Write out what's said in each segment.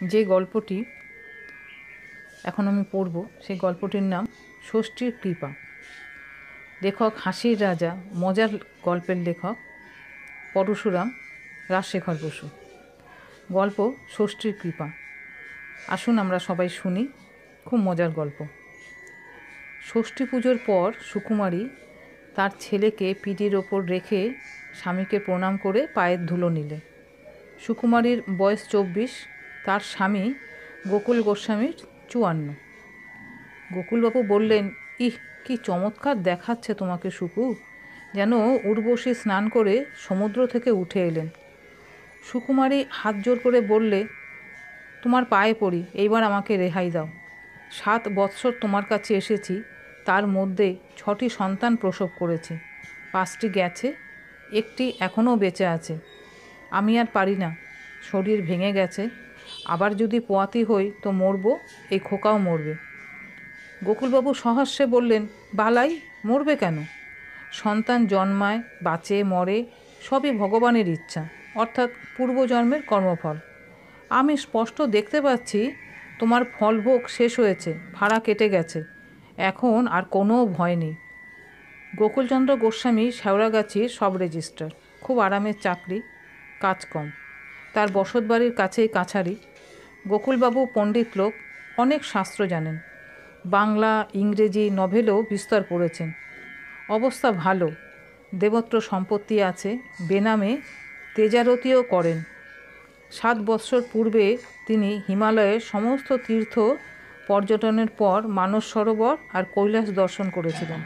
যে গল্পটি এখন আমি পড়ব সেই গল্পটির নাম ষষ্ঠীর কৃপা। লেখক হাসির রাজা, মজার গল্পের লেখক পরশুরাম রাজশেখর বসু। গল্প ষষ্ঠীর কৃপা। আসুন আমরা সবাই শুনি, খুব মজার গল্প। ষষ্ঠী পুজোর পর সুকুমারী তার ছেলেকে পিঠের ওপর রেখে স্বামীকে প্রণাম করে পায়ের ধুলো নিলে। সুকুমারীর বয়স 24, তার স্বামী গোকুল গোস্বামীর 54। গোকুলবাবু বললেন, ইহ, কি চমৎকার দেখাচ্ছে তোমাকে সুকু, যেন উর্বশী স্নান করে সমুদ্র থেকে উঠে এলেন। সুকুমারী হাত জোর করে বললে, তোমার পায়ে পড়ি, এইবার আমাকে রেহাই দাও। 7 বৎসর তোমার কাছে এসেছি, তার মধ্যে 6টি সন্তান প্রসব করেছি। 5টি গেছে, একটি এখনও বেঁচে আছে। আমি আর পারি না, শরীর ভেঙে গেছে। আবার যদি পোয়াতি হই তো মরব, এই খোকাও মরবে। গোকুলবাবু সহাস্যে বললেন, বালাই, মরবে কেন? সন্তান জন্মায়, বাঁচে, মরে, সবই ভগবানের ইচ্ছা, অর্থাৎ পূর্বজন্মের কর্মফল। আমি স্পষ্ট দেখতে পাচ্ছি তোমার ফলভোগ শেষ হয়েছে, ভাড়া কেটে গেছে, এখন আর কোনো ভয় নেই। গোকুলচন্দ্র গোস্বামী শেওড়াগাছির সব রেজিস্ট্রার, খুব আরামের চাকরি, কাজ কম। তার বসতবাড়ির কাছেই কাছারি। গোকুলবাবু পণ্ডিত লোক, অনেক শাস্ত্র জানেন, বাংলা ইংরেজি নভেলও বিস্তর পড়েছেন। অবস্থা ভালো, দেবত্র সম্পত্তি আছে, বেনামে তেজারতিও করেন। 7 বৎসর পূর্বে তিনি হিমালয়ের সমস্ত তীর্থ পর্যটনের পর মানস সরোবর আর কৈলাস দর্শন করেছিলেন।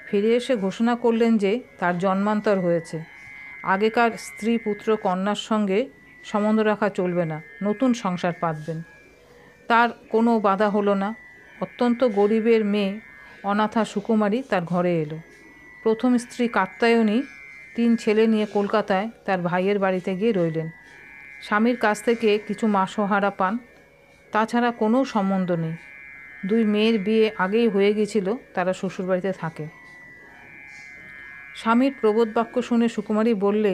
ফিরে এসে ঘোষণা করলেন যে তার জন্মান্তর হয়েছে। আগেকার স্ত্রী পুত্র কন্যার সঙ্গে সম্বন্ধ রাখা চলবে না, নতুন সংসার পাতবেন। তার কোনো বাধা হলো না। অত্যন্ত গরিবের মেয়ে অনাথা সুকুমারী তার ঘরে এলো। প্রথম স্ত্রী কাত্যায়নী 3 ছেলে নিয়ে কলকাতায় তার ভাইয়ের বাড়িতে গিয়ে রইলেন। স্বামীর কাছ থেকে কিছু মাসোহারা পান, তাছাড়া কোনো সম্বন্ধ নেই। 2 মেয়ের বিয়ে আগেই হয়ে গেছিল, তারা শ্বশুরবাড়িতে থাকে। স্বামীর প্রবোধ বাক্য শুনে সুকুমারী বললে,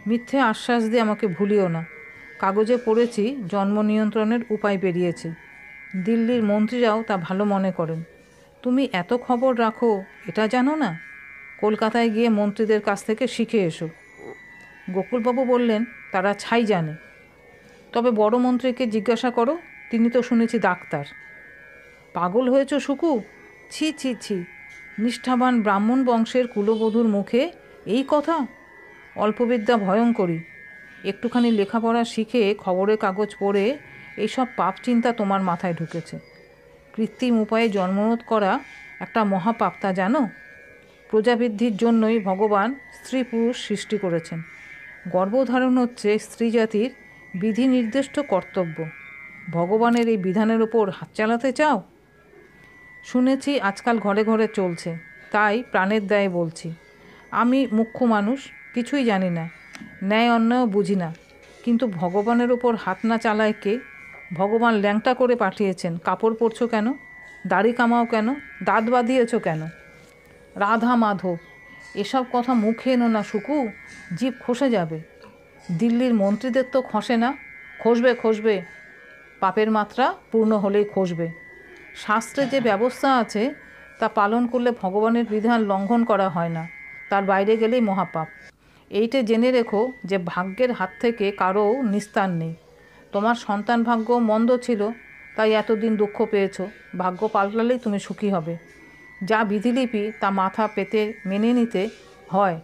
মিথ্যে আশ্বাস দিয়ে আমাকে ভুলিও না। কাগজে পড়েছি জন্ম নিয়ন্ত্রণের উপায় বেরিয়েছে, দিল্লির মন্ত্রীরাও তা ভালো মনে করেন। তুমি এত খবর রাখো, এটা জানো না? কলকাতায় গিয়ে মন্ত্রীদের কাছ থেকে শিখে এসো। গোকুলবাবু বললেন, তারা ছাই জানে। তবে বড় মন্ত্রীকে জিজ্ঞাসা করো, তিনি তো শুনেছি ডাক্তার। পাগল হয়েছ সুকু? ছি ছি ছি, নিষ্ঠাবান ব্রাহ্মণ বংশের কুলবধূর মুখে এই কথা? অল্পবিদ্যা ভয়ঙ্করী। একটুখানি লেখাপড়া শিখে খবরের কাগজ পড়ে এইসব পাপ চিন্তা তোমার মাথায় ঢুকেছে। কৃত্রিম উপায়ে জন্মরোধ করা একটা মহাপাপ, তা জানো? প্রজাবৃদ্ধির জন্যই ভগবান স্ত্রী পুরুষ সৃষ্টি করেছেন। গর্ভধারণ হচ্ছে স্ত্রী জাতির বিধি নির্দিষ্ট কর্তব্য। ভগবানের এই বিধানের ওপর হাত চালাতে চাও? শুনেছি আজকাল ঘরে ঘরে চলছে, তাই প্রাণের দায়ে বলছি। আমি মুখ্য মানুষ, কিছুই জানি না, ন্যায় অন্যায় বুঝি না, কিন্তু ভগবানের ওপর হাত না চালায় কে? ভগবান ল্যাংটা করে পাঠিয়েছেন, কাপড় পরছো কেন? দাড়ি কামাও কেন? দাঁত বাঁধিয়েছ কেন? রাধা মাধব, এসব কথা মুখে এনো না সুকু, জিভ খসে যাবে। দিল্লির মন্ত্রীদের তো খসে না। খসবে খসবে, পাপের মাত্রা পূর্ণ হলেই খসবে। শাস্ত্রে যে ব্যবস্থা আছে তা পালন করলে ভগবানের বিধান লঙ্ঘন করা হয় না, তার বাইরে গেলেই মহাপাপ। এইটা জেনে রেখো যে ভাগ্যের হাত থেকে কারও নিস্তার নেই। তোমার সন্তান ভাগ্য মন্দ ছিল, তাই এতদিন দুঃখ পেয়েছো। ভাগ্য পাল্টালেই তুমি সুখী হবে। যা বিধিলিপি তা মাথা পেতে মেনে নিতে হয়।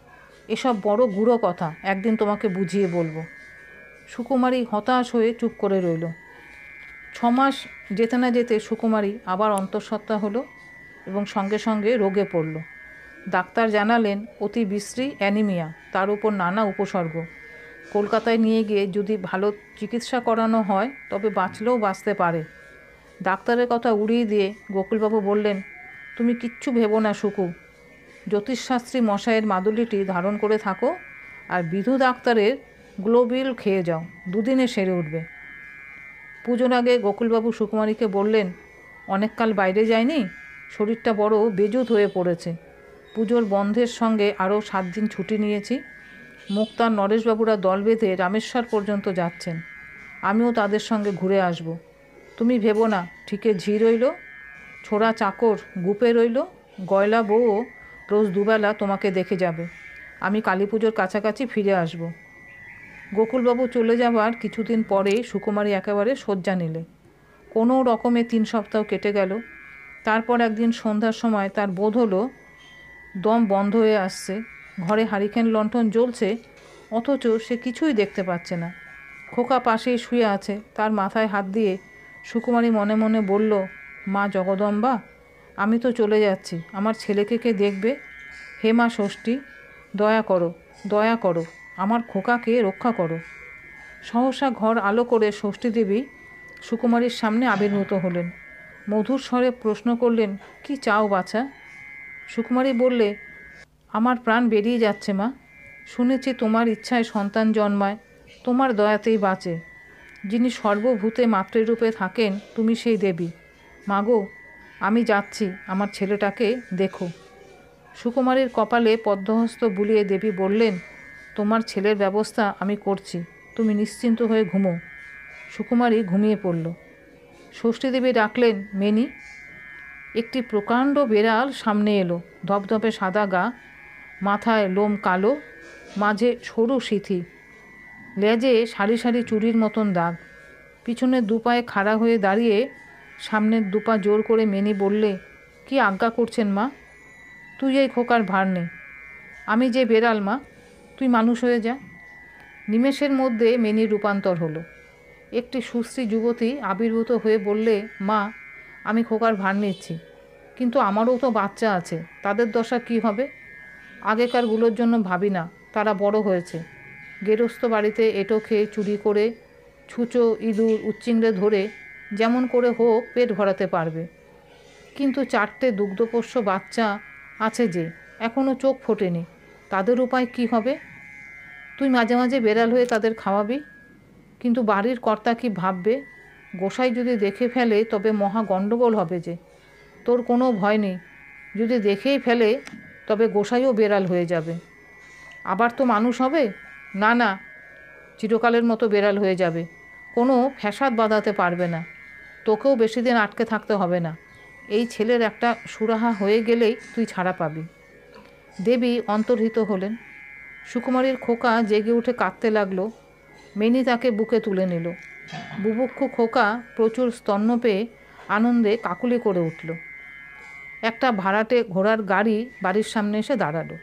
এসব বড় গুঁড়ো কথা, একদিন তোমাকে বুঝিয়ে বলবো। সুকুমারী হতাশ হয়ে চুপ করে রইল। 6 মাস যেতে না যেতে সুকুমারী আবার অন্তঃসত্ত্বা হলো এবং সঙ্গে সঙ্গে রোগে পড়ল। ডাক্তার জানালেন অতি বিশ্রী অ্যানিমিয়া, তার উপর নানা উপসর্গ। কলকাতায় নিয়ে গিয়ে যদি ভালো চিকিৎসা করানো হয় তবে বাঁচলেও বাঁচতে পারে। ডাক্তারের কথা উড়িয়ে দিয়ে গোকুলবাবু বললেন, তুমি কিচ্ছু ভেবো না সুকু, জ্যোতিষশাস্ত্রী মশাইয়ের মাদুলিটি ধারণ করে থাকো আর বিধু ডাক্তারের গ্লোবিল খেয়ে যাও, 2 দিনে সেরে উঠবে। পুজোর আগে গোকুলবাবু সুকুমারীকে বললেন, অনেককাল বাইরে যায়নি, শরীরটা বড় বেজুত হয়ে পড়েছে। পুজোর বন্ধের সঙ্গে আরও 7 দিন ছুটি নিয়েছি। মুক্তার নরেশবাবুরা দল বেঁধে রামেশ্বর পর্যন্ত যাচ্ছেন। আমিও তাদের সঙ্গে ঘুরে আসব। তুমি ভেবো না, ঠিকে ঝি রইল, ছোড়া চাকর গুপে রইল, গয়লা বউও রোজ দুবেলা তোমাকে দেখে যাবে। আমি কালী পুজোর কাছাকাছি ফিরে আসব। গোকুলবাবু চলে যাবার কিছুদিন পরে সুকুমারী একেবারে শয্যা নিলে। কোনো রকমে 3 সপ্তাহ কেটে গেল। তারপর একদিন সন্ধ্যার সময় তার বোধ হলো দম বন্ধ হয়ে আসছে। ঘরে হারিকেন লণ্ঠন জ্বলছে, অথচ সে কিছুই দেখতে পাচ্ছে না। খোকা পাশেই শুয়ে আছে, তার মাথায় হাত দিয়ে সুকুমারী মনে মনে বলল, মা জগদম্বা, আমি তো চলে যাচ্ছি, আমার ছেলেকে কে দেখবে? হে মা ষষ্ঠী, দয়া করো, দয়া করো, আমার খোকাকে রক্ষা করো। সহসা ঘর আলো করে ষষ্ঠী দেবী সুকুমারীর সামনে আবির্ভূত হলেন। মধুর স্বরে প্রশ্ন করলেন, কি চাও বাছা? সুকুমারী বললে, আমার প্রাণ বেরিয়ে যাচ্ছে মা। শুনেছি তোমার ইচ্ছায় সন্তান জন্মায়, তোমার দয়াতেই বাঁচে। যিনি সর্বভূতে মাতৃরূপে থাকেন তুমি সেই দেবী। মাগো, আমি যাচ্ছি, আমার ছেলেটাকে দেখো। সুকুমারীর কপালে পদ্মহস্ত বুলিয়ে দেবী বললেন, তোমার ছেলের ব্যবস্থা আমি করছি, তুমি নিশ্চিন্ত হয়ে ঘুমো। সুকুমারী ঘুমিয়ে পড়ল। ষষ্ঠীদেবী ডাকলেন, মেনি। একটি প্রকাণ্ড বেড়াল সামনে এলো। ধপধপে সাদা গা, মাথায় লোম কালো, মাঝে সরু সিথি, লেজে সারি সারি চুরির মতন দাগ। পিছনের দুপায়ে খাড়া হয়ে দাঁড়িয়ে সামনের দুপা জোর করে মেনি বললে, কি আজ্ঞা করছেন মা? তুই এই খোকার ভার নে। আমি যে বেড়াল মা, তুই মানুষ হয়ে যা। নিমেষের মধ্যে মেনির রূপান্তর হলো। একটি সুশ্রী যুবতী আবির্ভূত হয়ে বললে, মা, আমি খোকার ভার নিচ্ছি, কিন্তু আমারও তো বাচ্চা আছে, তাদের দশা কি হবে? আগেকারগুলোর জন্য ভাবি না, তারা বড় হয়েছে, গেরস্থ বাড়িতে এঁটো খেয়ে চুরি করে ছুঁচো ইঁদুর উচ্চিংড়ে ধরে যেমন করে হোক পেট ভরাতে পারবে। কিন্তু 4টে দুগ্ধপোষ্য বাচ্চা আছে যে এখনও চোখ ফোটেনি, তাদের উপায় কি হবে? তুই মাঝে মাঝে বেড়াল হয়ে তাদের খাওয়াবি, কিন্তু বাড়ির কর্তা কি ভাববে? গোসাই যদি দেখে ফেলে তবে মহা গণ্ডগোল হবে যে। তোর কোনো ভয় নেই, যদি দেখেই ফেলে তবে গোসাইও বেড়াল হয়ে যাবে। আবার তো মানুষ হবে না, না, চিরকালের মতো বেড়াল হয়ে যাবে, কোনো ফ্যাসাদ বাঁধাতে পারবে না। তোকেও বেশি দিন আটকে থাকতে হবে না। এই ছেলের একটা সুরাহা হয়ে গেলেই তুই ছাড়া পাবি। দেবী অন্তর্হিত হলেন। সুকুমারীর খোকা জেগে উঠে কাঁদতে লাগলো। মেনি তাকে বুকে তুলে নিল। বুভুক্ষু খোকা প্রচুর স্তন্য পেয়ে আনন্দে কাকুলি করে উঠল। একটা ভাড়াটে ঘোড়ার গাড়ি বাড়ির সামনে এসে দাঁড়ালো।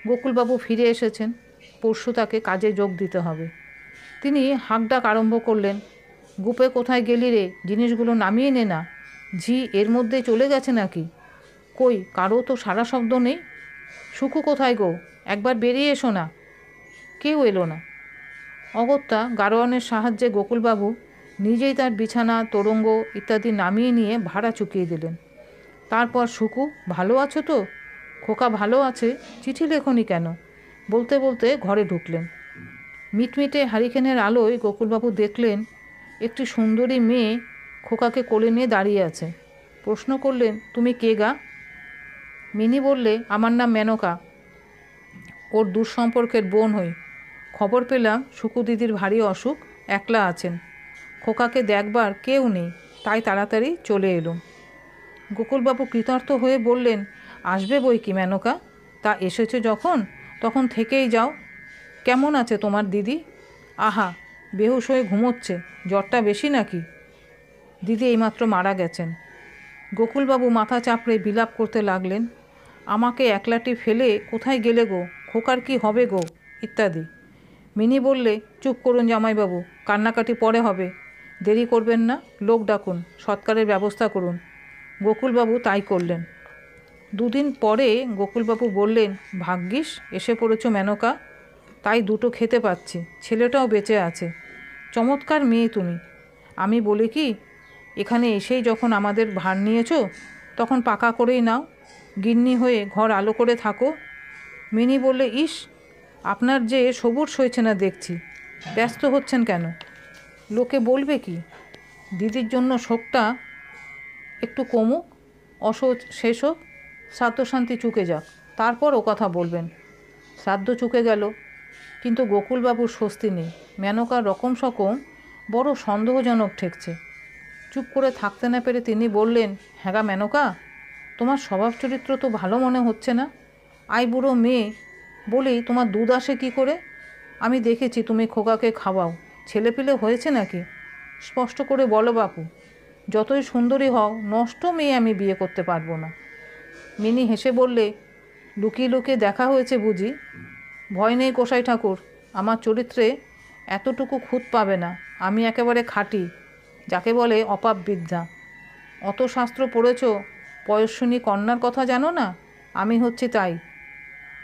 গোকুলবাবু ফিরে এসেছেন, পরশু তাকে কাজে যোগ দিতে হবে। তিনি হাঁকডাক আরম্ভ করলেন, গুপে কোথায় গেলি রে? জিনিসগুলো নামিয়ে নে না। ঝি এর মধ্যে চলে গেছে নাকি? কই, কারো তো সারা শব্দ নেই। সুকু কোথায় গো? একবার বেরিয়ে এসো না। কেউ এলো না। অগত্যা গারোয়ানের সাহায্যে গোকুলবাবু নিজেই তার বিছানা, তোরঙ্গ ইত্যাদি নামিয়ে নিয়ে ভাড়া চুকিয়ে দিলেন। তারপর, সুকু, ভালো আছো তো? খোকা ভালো আছে, চিঠি লেখনি কেন? বলতে বলতে ঘরে ঢুকলেন। মিটমিটে হারিকেনের আলোয় গোকুলবাবু দেখলেন একটি সুন্দরী মেয়ে খোকাকে কোলে নিয়ে দাঁড়িয়ে আছে। প্রশ্ন করলেন, তুমি কে গা? মিনি বললে, আমার নাম মেনকা, ওর দূর সম্পর্কের বোন হই। খবর পেলাম সুকু দিদির ভারী অসুখ, একলা আছেন, খোকাকে দেখবার কেউ নেই, তাই তাড়াতাড়ি চলে এলুম। গোকুলবাবু কৃতার্থ হয়ে বললেন, আসবে বই কি মেনকা, তা এসেছে যখন তখন থেকেই যাও। কেমন আছে তোমার দিদি? আহা, বেহুশ হয়ে ঘুমোচ্ছে, জ্বরটা বেশি নাকি? দিদি এইমাত্র মারা গেছেন। গোকুলবাবু মাথা চাপড়ে বিলাপ করতে লাগলেন, আমাকে একলাটি ফেলে কোথায় গেলে গো? খোকার কি হবে গো? ইত্যাদি। মিনি বললে, চুপ করুন জামাইবাবু, কান্নাকাটি পরে হবে, দেরি করবেন না, লোক ডাকুন, সৎকারের ব্যবস্থা করুন। গোকুলবাবু তাই করলেন। 2 দিন পরে গোকুলবাবু বললেন, ভাগ্যিস এসে পড়েছ মেনকা, তাই দুটো খেতে পাচ্ছি, ছেলেটাও বেঁচে আছে। চমৎকার মেয়ে তুমি। আমি বলি কি, এখানে এসেই যখন আমাদের ভার নিয়েছ তখন পাকা করেই নাও, গিন্নি হয়ে ঘর আলো করে থাকো। মিনি বললে, ইস, আপনার যে সবুর সইছে না দেখছি, ব্যস্ত হচ্ছেন কেন? লোকে বলবে কি? দিদির জন্য শোকটা একটু কমুক, অসহ্য শেষ হোক, শ্রাদ্ধ শান্তি চুকে যাক, তারপর ও কথা বলবেন। শ্রাদ্ধ চুকে গেল, কিন্তু গোকুলবাবুর স্বস্তি নেই। মেনকার রকম সকম বড় সন্দেহজনক ঠেকছে। চুপ করে থাকতে না পেরে তিনি বললেন, হ্যাঁ গা মেনকা, তোমার স্বভাব চরিত্র তো ভালো মনে হচ্ছে না। বুড়ো মেয়ে বলি তোমার দুধ আসে কী করে? আমি দেখেছি তুমি খোকাকে খাওয়াও, ছেলেপিলে হয়েছে নাকি? স্পষ্ট করে বলো বাপু, যতই সুন্দরী হও নষ্ট মেয়ে আমি বিয়ে করতে পারবো না। মিনি হেসে বললে, লুকিয়ে লুকিয়ে দেখা হয়েছে বুঝি? ভয় নেই গোসাই ঠাকুর, আমার চরিত্রে এতটুকু খুঁত পাবে না। আমি একেবারে খাঁটি, যাকে বলে অপাপ বিদ্যা। অত শাস্ত্র পড়েছ, পয়স্বিনী কন্যার কথা জানো না? আমি হচ্ছি তাই।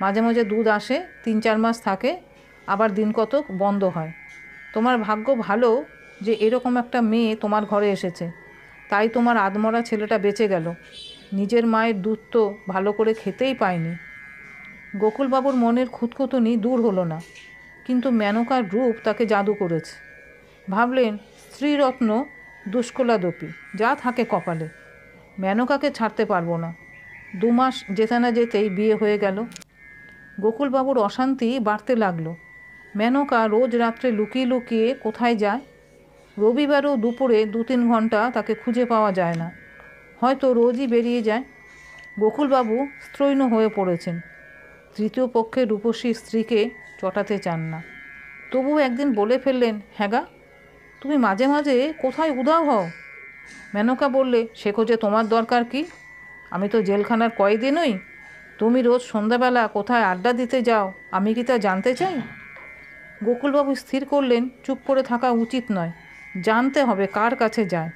মাঝে মাঝে দুধ আসে, 3-4 মাস থাকে, আবার দিন কতক বন্ধ হয়। তোমার ভাগ্য ভালো যে এরকম একটা মেয়ে তোমার ঘরে এসেছে, তাই তোমার আদমরা ছেলেটা বেঁচে গেল। নিজের মায়ের দুধ তো ভালো করে খেতেই পায়নি। গোকুলবাবুর মনের খুঁতখুঁতুনি দূর হলো না, কিন্তু মেনকার রূপ তাকে জাদু করেছে। ভাবলেন, স্ত্রীরত্ন দুষ্কলাদপি, যা থাকে কপালে। মেনকাকে ছাড়তে পারবো না। 2 মাস যেতে না যেতেই বিয়ে হয়ে গেল। গোকুলবাবুর অশান্তি বাড়তে লাগলো। মেনকা রোজ রাত্রে লুকিয়ে লুকিয়ে কোথায় যায়? রবিবারও দুপুরে 2-3 ঘন্টা তাকে খুঁজে পাওয়া যায় না, হয়তো রোজই বেরিয়ে যায়। গোকুলবাবু স্ত্রৈণ হয়ে পড়েছেন। তৃতীয় পক্ষের রূপসী স্ত্রীকে চটাতে চান না। তবুও একদিন বলে ফেললেন, হ্যাঁ গা, তুমি মাঝে মাঝে কোথায় উধাও হও? মেনকা বললে, সে খোঁজে তোমার দরকার কি? আমি তো জেলখানার কয়েদি নই। তুমি রোজ সন্ধ্যাবেলা কোথায় আড্ডা দিতে যাও, আমি কি তা জানতে চাই? গোকুলবাবু স্থির করলেন, চুপ করে থাকা উচিত নয়, জানতে হবে কার কাছে যায়।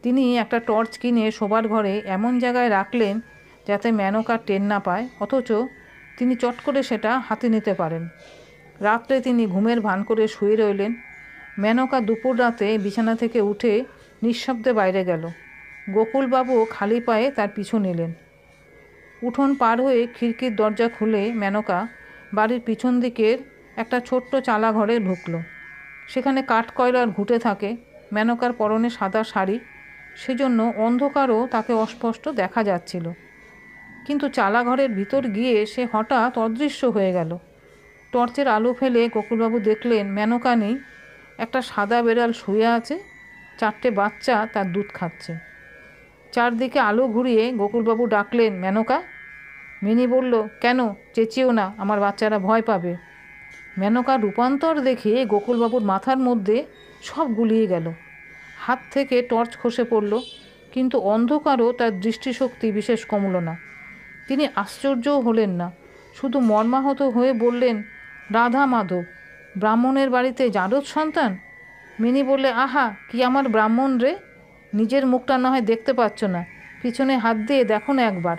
তিনি একটা টর্চ কিনে শোবার ঘরে এমন জায়গায় রাখলেন যাতে মেনকা টের না পায়, অথচ তিনি চট করে সেটা হাতে নিতে পারেন। রাত্রে তিনি ঘুমের ভান করে শুয়ে রইলেন। মেনকা দুপুর রাতে বিছানা থেকে উঠে নিঃশব্দে বাইরে গেল। গোকুলবাবু খালি পায়ে তার পিছু নিলেন। উঠোন পার হয়ে খিড়কির দরজা খুলে মেনকা বাড়ির পিছন দিকের একটা ছোট্ট চালা ঘরে ঢুকল। সেখানে কাঠকয়লার ঘুঁটে থাকে। মেনকার পরনে সাদা শাড়ি, সেজন্য অন্ধকারও তাকে অস্পষ্ট দেখা যাচ্ছিল। কিন্তু চালাঘরের ভিতর গিয়ে সে হঠাৎ অদৃশ্য হয়ে গেল। টর্চের আলো ফেলে গোকুলবাবু দেখলেন মেনকা নেই। একটা সাদা বেড়াল শুয়ে আছে, 4টে বাচ্চা তার দুধ খাচ্ছে। চারদিকে আলো ঘুরিয়ে গোকুলবাবু ডাকলেন, মেনকা। মিনি বলল, কেন, চেঁচিও না, আমার বাচ্চারা ভয় পাবে। মেনকার রূপান্তর দেখে গোকুলবাবুর মাথার মধ্যে সব গুলিয়ে গেল। হাত থেকে টর্চ খসে পড়ল, কিন্তু অন্ধকারও তার দৃষ্টিশক্তি বিশেষ কমল না। তিনি আশ্চর্যও হলেন না, শুধু মর্মাহত হয়ে বললেন, রাধা মাধব, ব্রাহ্মণের বাড়িতে জারদ সন্তান? মিনি বললে, আহা, কি আমার ব্রাহ্মণ রে! নিজের মুখটা না হয় দেখতে পাচ্ছ না, পিছনে হাত দিয়ে দেখো না একবার।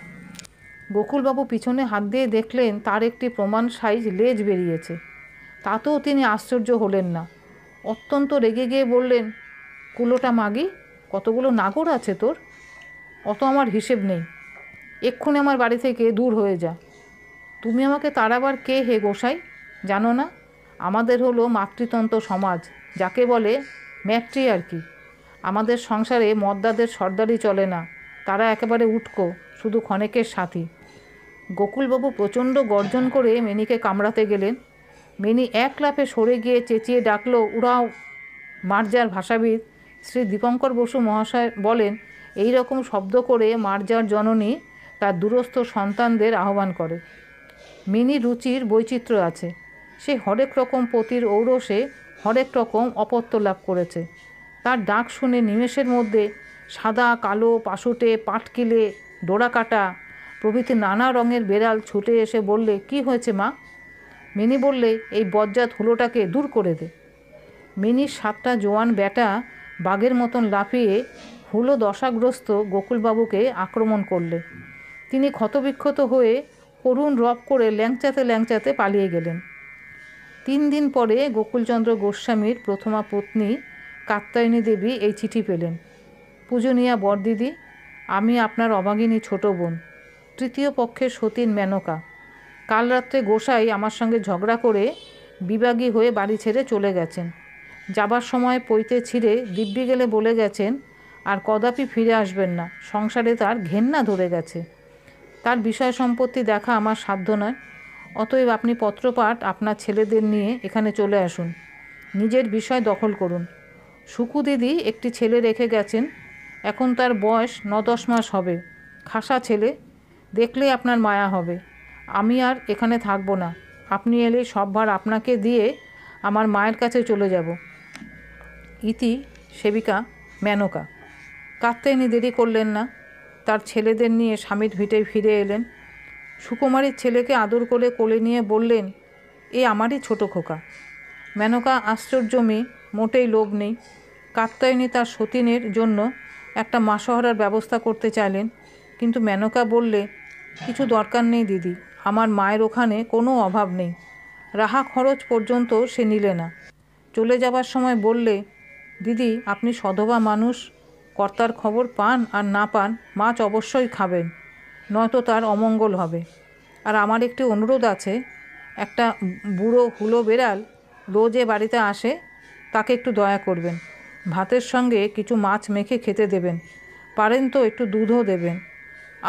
গোকুলবাবু পিছনে হাত দিয়ে দেখলেন তার একটি প্রমাণ সাইজ লেজ বেরিয়েছে। তাতেও তিনি আশ্চর্য হলেন না। অত্যন্ত রেগে গিয়ে বললেন, কুলোটা মাগি, কতগুলো নাগর আছে তোর? অত আমার হিসেব নেই। এক্ষুনি আমার বাড়ি থেকে দূর হয়ে যা। তুমি আমাকে তাড়াবার কে হে গোসাই, জানো না? আমাদের হলো মাতৃতন্ত্র সমাজ, যাকে বলে ম্যাট্রিয়ার্কি। আমাদের সংসারে মদ্দাদের সর্দারি চলে না, তারা একেবারে উটকো, শুধু ক্ষণেকের সাথী। গোকুলবাবু প্রচণ্ড গর্জন করে মিনিকে কামড়াতে গেলেন। মিনি এক লাফে সরে গিয়ে চেঁচিয়ে ডাকল, উড়াও! মার্জার ভাষাবিদ শ্রী দীপঙ্কর বসু মহাশয় বলেন, এই রকম শব্দ করে মার্জার জননী তার দূরস্থ সন্তানদের আহ্বান করে। মিনি রুচির বৈচিত্র্য আছে। সে হরেক রকম পতির ঔরসে হরেক রকম অপত্য লাভ করেছে। তার ডাক শুনে নিমেষের মধ্যে সাদা, কালো, পাশুটে, পাটকিলে, ডোরাকাটা প্রভৃতি নানা রঙের বেড়াল ছুটে এসে বললে, কি হয়েছে মা? মিনি বললে, এই বজ্জাত হুলোটাকে দূর করে দে। মিনির 7টা জোয়ান ব্যাটা বাঘের মতন লাফিয়ে হুলো দশাগ্রস্ত গোকুলবাবুকে আক্রমণ করলে। তিনি ক্ষতবিক্ষত হয়ে করুণ রব করে ল্যাংচাতে ল্যাংচাতে পালিয়ে গেলেন। 3 দিন পরে গোকুলচন্দ্র গোস্বামীর প্রথমা পত্নী কাত্যায়নী দেবী এই চিঠি পেলেন। পূজনীয়া বরদিদি, আমি আপনার অভাগিনী ছোট বোন, তৃতীয় পক্ষের সতীন মেনকা। কাল রাত্রে গোসাই আমার সঙ্গে ঝগড়া করে বিবাগী হয়ে বাড়ি ছেড়ে চলে গেছেন। যাবার সময় পৈতে ছিঁড়ে দিব্যি গেলে বলে গেছেন আর কদাপি ফিরে আসবেন না, সংসারে তার ঘেন্না ধরে গেছে। তার বিষয় সম্পত্তি দেখা আমার সাধ্য নয়, অতএব আপনি পত্রপাঠ আপনার ছেলেদের নিয়ে এখানে চলে আসুন, নিজের বিষয় দখল করুন। সুকু দিদি একটি ছেলে রেখে গেছেন, এখন তার বয়স 9-10 মাস হবে। খাসা ছেলে, দেখলে আপনার মায়া হবে। আমি আর এখানে থাকবো না, আপনি এলে সব ভার আপনাকে দিয়ে আমার মায়ের কাছে চলে যাব। ইতি সেবিকা মেনকা। কাত্যায়নী দেরি করলেন না, তার ছেলেদের নিয়ে স্বামীর ভিটে ফিরে এলেন। সুকুমারীর ছেলেকে আদর করে কোলে নিয়ে বললেন, এ আমারই ছোট খোকা। মেনকা আশ্চর্য মেয়ে, মোটেই লোভ নেই। কাত্যায়নী তার সতীনের জন্য একটা মাসোহারার ব্যবস্থা করতে চাইলেন, কিন্তু মেনকা বললে, কিছু দরকার নেই দিদি, আমার মায়ের ওখানে কোনো অভাব নেই। রাহা খরচ পর্যন্ত সে নিলে না। চলে যাবার সময় বললে, দিদি আপনি সধবা মানুষ, কর্তার খবর পান আর না পান মাছ অবশ্যই খাবেন, নয়তো তার অমঙ্গল হবে। আর আমার একটি অনুরোধ আছে, একটা বুড়ো হুলো বেড়াল রোজ এ বাড়িতে আসে, তাকে একটু দয়া করবেন। ভাতের সঙ্গে কিছু মাছ মেখে খেতে দেবেন, পারেন তো একটু দুধও দেবেন।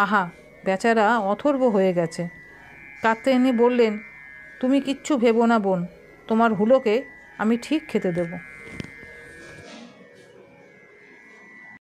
আহা, বেচারা অথর্ব হয়ে গেছে। কাত্যায়নী বললেন, তুমি কিচ্ছু ভেবো না বোন, তোমার হুলোকে আমি ঠিক খেতে দেবো।